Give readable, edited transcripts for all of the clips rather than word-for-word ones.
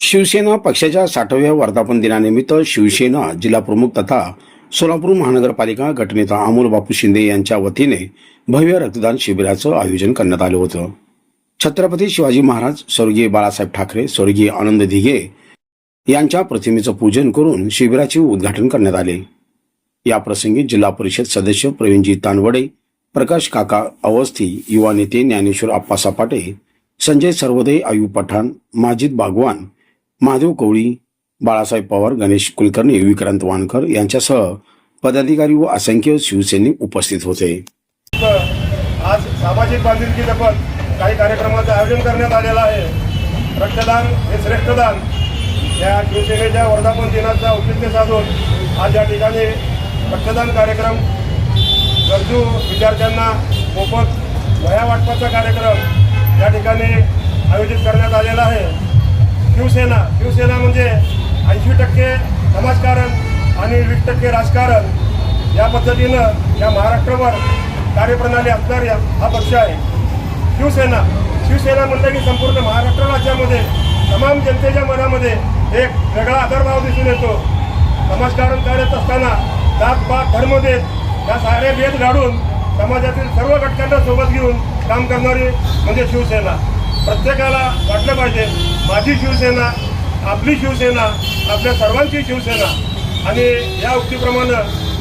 शिवसेना पक्षाच्या 60व्या वर्धापन दिनानिमित्त शिवसेना जिल्हाप्रमुख तथा सोलापूर महानगरपालिका गटनेता अमोल बापू शिंदे यांच्या वतीने भव्य रक्तदान शिबिराचं आयोजन करण्यात आलं होतं। छत्रपती शिवाजी महाराज, स्वर्गीय बाळासाहेब ठाकरे, स्वर्गीय आनंद दिघे यांच्या प्रतिमेचं पूजन करून शिबिराचे उद्घाटन करण्यात आले। या प्रसंगी जिल्हा परिषद सदस्य प्रवीणजी तानवडे, प्रकाश काका अवस्थी, युवा नेते ज्ञानेश्वर आप्पा सपाटे, संजय सर्वोदय, आयू पठाण, माजिद बागवान, महादेव कवळी, बाळासाहेब पवार, गणेश कुलकर्णी, विक्रांत वानकर यांच्यासह पदाधिकारी व असंख्य शिवसैनिक उपस्थित होते। आज सामाजिक बांधिलकी जपत काही कार्यक्रमाचं आयोजन करण्यात आलेलं आहे। रक्तदान हे श्रेष्ठदान या शिवसेनेच्या वर्धापन दिनाचा औचित्य साधून आज या ठिकाणी रक्तदान कार्यक्रम, गरजू विद्यार्थ्यांना मोफत वह्या वाटपाचा कार्यक्रम या ठिकाणी आयोजित करण्यात आलेला आहे। शिवसेना म्हणजे 80% समाजकारण आणि 20% राजकारण या पद्धतीनं या महाराष्ट्रावर कार्यप्रणाली असणारा हा पक्ष आहे। शिवसेना म्हटलं की संपूर्ण महाराष्ट्र राज्यामध्ये तमाम जनतेच्या मनामध्ये एक वेगळा आदरभाव दिसून येतो। समाजकारण करत असताना जात-पात, धर्मभेद या सारे भेद गाडून समाजातील सर्व घटकांना सोबत घेऊन काम करणारी म्हणजे शिवसेना। प्रत्येकाला वाटलं पाहिजे माझी शिवसेना, आपली शिवसेना, आपल्या सर्वांची शिवसेना। आणि या उक्तीप्रमाणे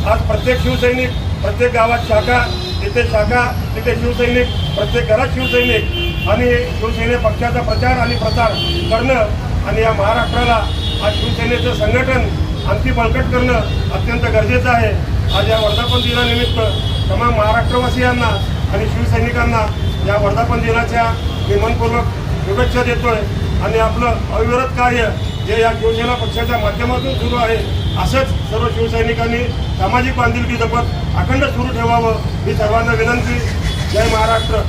आज प्रत्येक शिवसैनिक, प्रत्येक गावात शाखा, तिथे शाखा, तिथे शिवसैनिक, प्रत्येक घरात शिवसैनिक आणि शिवसेने पक्षाचा प्रचार आणि प्रसार करणं आणि या महाराष्ट्राला आज शिवसेनेचं संघटन आणखी बळकट करणं अत्यंत गरजेचं आहे। आज या वर्धापन दिनानिमित्त तमाम महाराष्ट्रवासियांना आणि शिवसैनिकांना या वर्धापन दिनाच्या मी मनपूर्वक शुभेच्छा देतोय। आणि आपलं अविरत कार्य जे या शिवसेना पक्षाच्या माध्यमातून सुरू आहे असंच सर्व शिवसैनिकांनी सामाजिक बांधिलकी जपत अखंड सुरू ठेवावं ही सर्वांना विनंती। जय महाराष्ट्र।